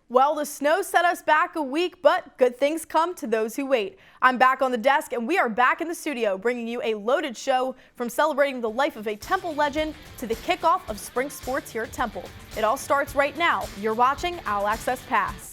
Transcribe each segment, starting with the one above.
Well, the snow set us back a week, but good things come to those who wait. I'm back on the desk, and we are back in the studio bringing you a loaded show from celebrating the life of a Temple legend to the kickoff of spring sports here at Temple. It all starts right now. You're watching All Access Pass.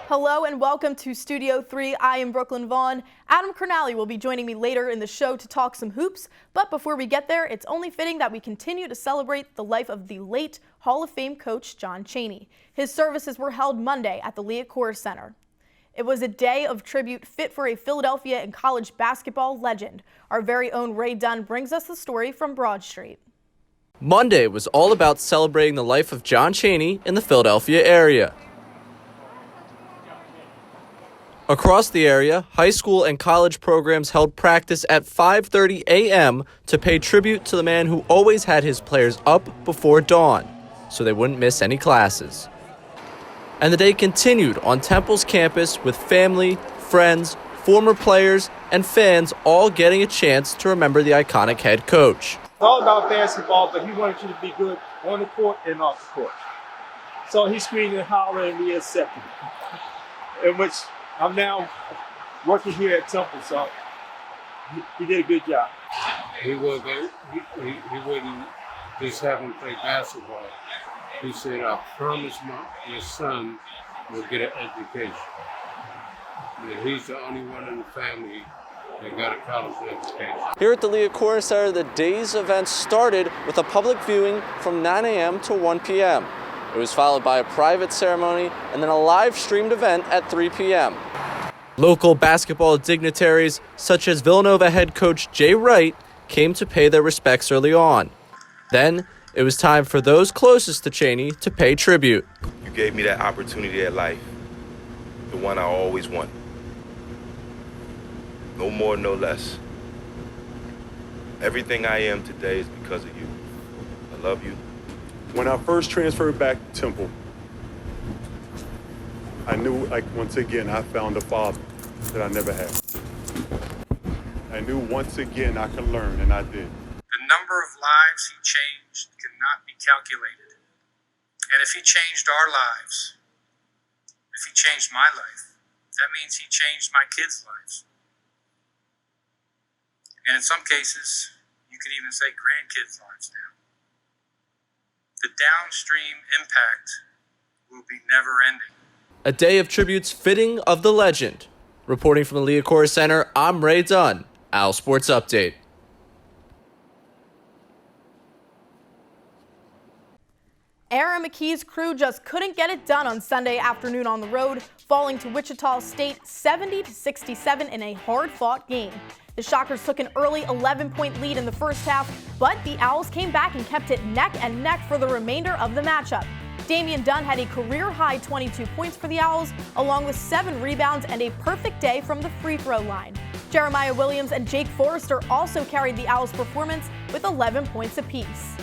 Hello and welcome to Studio 3. I am Brooklyn Vaughn. Adam Cernali will be joining me later in the show to talk some hoops. But before we get there, it's only fitting that we continue to celebrate the life of the late Hall of Fame coach John Chaney. His services were held Monday at the Liacouras Center. It was a day of tribute fit for a Philadelphia and college basketball legend. Our very own Ray Dunn brings us the story from Broad Street. Monday was all about celebrating the life of John Chaney in the Philadelphia area. Across the area, high school and college programs held practice at 5:30 a.m. to pay tribute to the man who always had his players up before dawn, so they wouldn't miss any classes. And the day continued on Temple's campus with family, friends, former players, and fans all getting a chance to remember the iconic head coach. It's all about basketball, but he wanted you to be good on the court and off the court. So he screamed and hollered and we accepted it. In which I'm now working here at Temple, so he did a good job. He wouldn't just have him play basketball. He said, I promise your son will get an education. And he's the only one in the family that got a college education. Here at the Liacouras Center, the day's event started with a public viewing from 9 a.m. to 1 p.m. It was followed by a private ceremony and then a live-streamed event at 3 p.m. Local basketball dignitaries, such as Villanova head coach Jay Wright, came to pay their respects early on. Then, it was time for those closest to Chaney to pay tribute. You gave me that opportunity at life, the one I always wanted. No more, no less. Everything I am today is because of you. I love you. When I first transferred back to Temple, I knew, once again, I found a father that I never had. I knew once again I could learn, and I did. The number of lives he changed cannot be calculated. And if he changed our lives, if he changed my life, that means he changed my kids' lives. And in some cases, you could even say grandkids' lives now. The downstream impact will be never-ending. A day of tributes fitting of the legend. Reporting from the Liacouras Center, I'm Ray Dunn, Owl Sports Update. Aaron McKee's crew just couldn't get it done on Sunday afternoon on the road, falling to Wichita State 70-67 in a hard-fought game. The Shockers took an early 11-point lead in the first half, but the Owls came back and kept it neck and neck for the remainder of the matchup. Damian Dunn had a career-high 22 points for the Owls, along with 7 rebounds and a perfect day from the free throw line. Jeremiah Williams and Jake Forrester also carried the Owls' performance with 11 points apiece.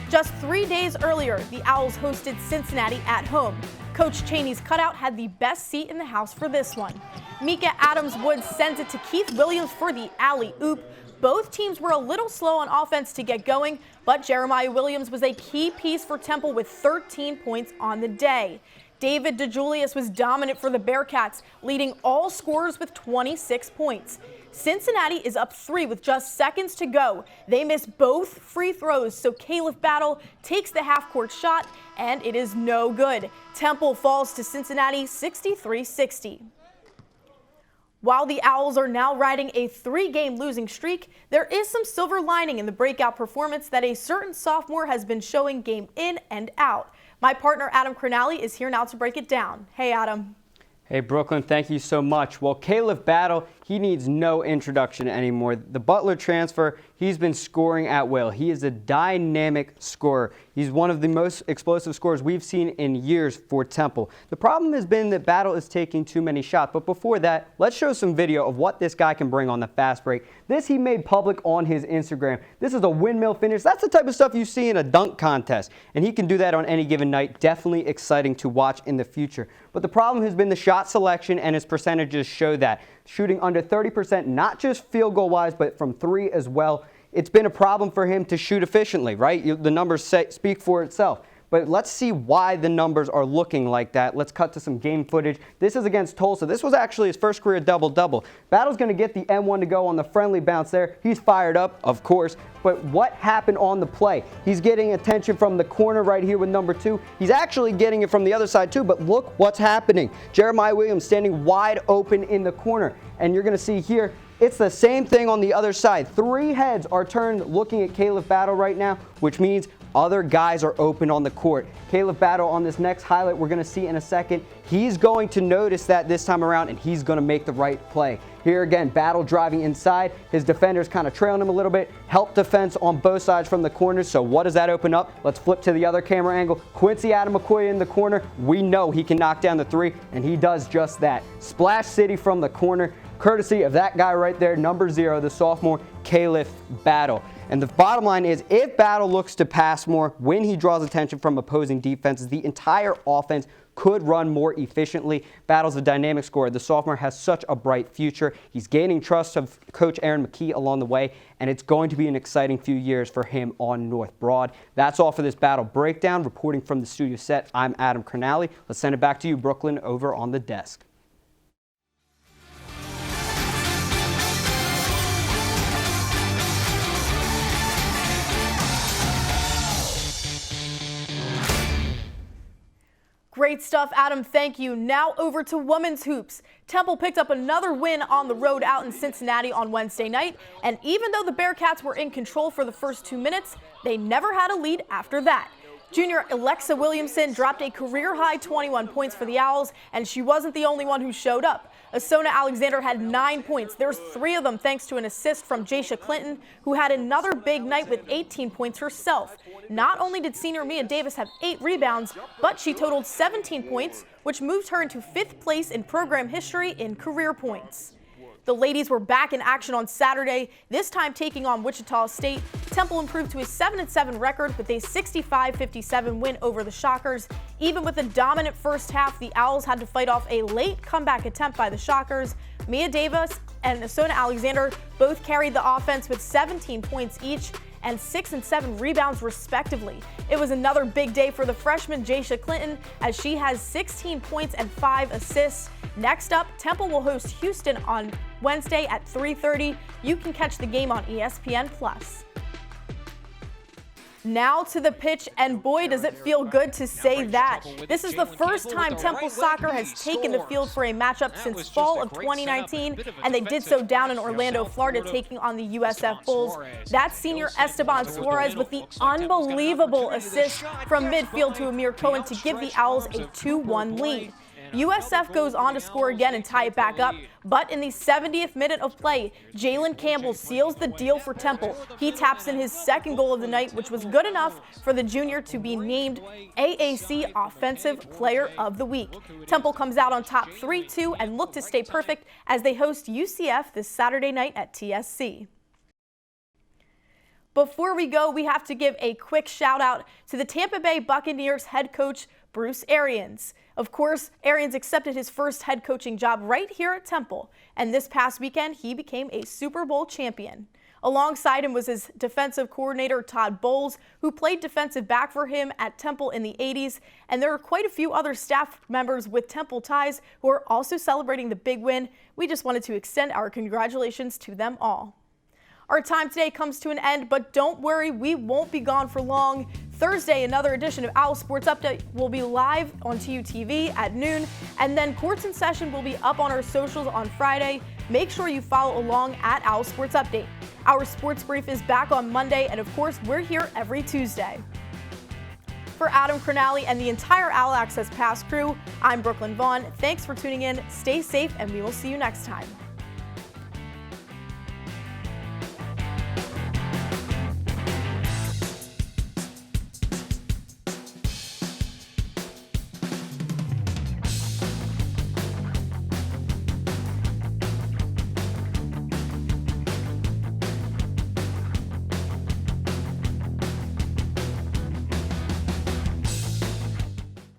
Just 3 days earlier, the Owls hosted Cincinnati at home. Coach Chaney's cutout had the best seat in the house for this one. Mika Adams-Wood sends it to Keith Williams for the alley-oop. Both teams were a little slow on offense to get going, but Jeremiah Williams was a key piece for Temple with 13 points on the day. David DeJulius was dominant for the Bearcats, leading all scorers with 26 points. Cincinnati is up 3 with just seconds to go. They missed both free throws, so Caleb Battle takes the half-court shot, and it is no good. Temple falls to Cincinnati 63-60. While the Owls are now riding a 3-game losing streak, there is some silver lining in the breakout performance that a certain sophomore has been showing game in and out. My partner Adam Cernali is here now to break it down. Hey, Adam. Hey, Brooklyn, thank you so much. Well, Caleb Battle, he needs no introduction anymore. The Butler transfer he's been scoring at will. He is a dynamic scorer. He's one of the most explosive scorers we've seen in years for Temple. The problem has been that Battle is taking too many shots. But before that, let's show some video of what this guy can bring on the fast break. This he made public on his Instagram. This is a windmill finish. That's the type of stuff you see in a dunk contest. And he can do that on any given night. Definitely exciting to watch in the future. But the problem has been the shot selection, and his percentages show that. Shooting under 30%, not just field goal wise, but from three as well. It's been a problem for him to shoot efficiently, right? The numbers speak for itself. But let's see why the numbers are looking like that. Let's cut to some game footage. This is against Tulsa. This was actually his first career double-double. Battle's going to get the M1 to go on the friendly bounce there. He's fired up, of course. But what happened on the play? He's getting attention from the corner right here with number 2. He's actually getting it from the other side too, but look what's happening. Jeremiah Williams standing wide open in the corner. And you're going to see here, it's the same thing on the other side. 3 heads are turned looking at Caleb Battle right now, which means other guys are open on the court. Caleb Battle on this next highlight we're going to see in a second. He's going to notice that this time around, and he's going to make the right play. Here again, Battle driving inside. His defenders kind of trailing him a little bit. Help defense on both sides from the corners. So what does that open up? Let's flip to the other camera angle. Quincy Adam McCoy in the corner. We know he can knock down the 3, and he does just that. Splash City from the corner, courtesy of that guy right there, number 0, the sophomore, Caleb Battle. And the bottom line is, if Battle looks to pass more, when he draws attention from opposing defenses, the entire offense could run more efficiently. Battle's a dynamic scorer. The sophomore has such a bright future. He's gaining trust of Coach Aaron McKee along the way, and it's going to be an exciting few years for him on North Broad. That's all for this Battle breakdown. Reporting from the studio set, I'm Adam Cronally. Let's send it back to you, Brooklyn, over on the desk. Great stuff, Adam. Thank you. Now over to women's hoops. Temple picked up another win on the road out in Cincinnati on Wednesday night. And even though the Bearcats were in control for the first 2 minutes, they never had a lead after that. Junior Alexa Williamson dropped a career-high 21 points for the Owls, and she wasn't the only one who showed up. Asona Alexander had 9 points. There's 3 of them thanks to an assist from Jaisha Clinton, who had another big night with 18 points herself. Not only did senior Mia Davis have 8 rebounds, but she totaled 17 points, which moved her into 5th place in program history in career points. The ladies were back in action on Saturday, this time taking on Wichita State. Temple improved to a 7-7 record with a 65-57 win over the Shockers. Even with a dominant first half, the Owls had to fight off a late comeback attempt by the Shockers. Mia Davis and Asona Alexander both carried the offense with 17 points each and 6 and 7 rebounds respectively. It was another big day for the freshman Jaisha Clinton, as she has 16 points and 5 assists. Next up, Temple will host Houston on Wednesday at 3:30. You can catch the game on ESPN+. Now to the pitch, and boy does it feel good to say that. This is the first time Temple soccer has taken the field for a matchup since fall of 2019, and they did so down in Orlando, Florida, taking on the USF Bulls. That's senior Esteban Suarez with the unbelievable assist from midfield to Amir Cohen to give the Owls a 2-1 lead. USF goes on to score again and tie it back up, but in the 70th minute of play, Jalen Campbell seals the deal for Temple. He taps in his 2nd goal of the night, which was good enough for the junior to be named AAC Offensive Player of the Week. Temple comes out on top 3-2 and look to stay perfect as they host UCF this Saturday night at TSC. Before we go, we have to give a quick shout out to the Tampa Bay Buccaneers head coach, Bruce Arians. Of course, Arians accepted his first head coaching job right here at Temple, and this past weekend he became a Super Bowl champion. Alongside him was his defensive coordinator, Todd Bowles, who played defensive back for him at Temple in the 80s, and there are quite a few other staff members with Temple ties who are also celebrating the big win. We just wanted to extend our congratulations to them all. Our time today comes to an end, but don't worry, we won't be gone for long. Thursday, another edition of Owl Sports Update will be live on TUTV at noon, and then Courts in Session will be up on our socials on Friday. Make sure you follow along at Owl Sports Update. Our sports brief is back on Monday, and of course, we're here every Tuesday. For Adam Cronally and the entire Owl Access Pass crew, I'm Brooklyn Vaughn. Thanks for tuning in, stay safe, and we will see you next time.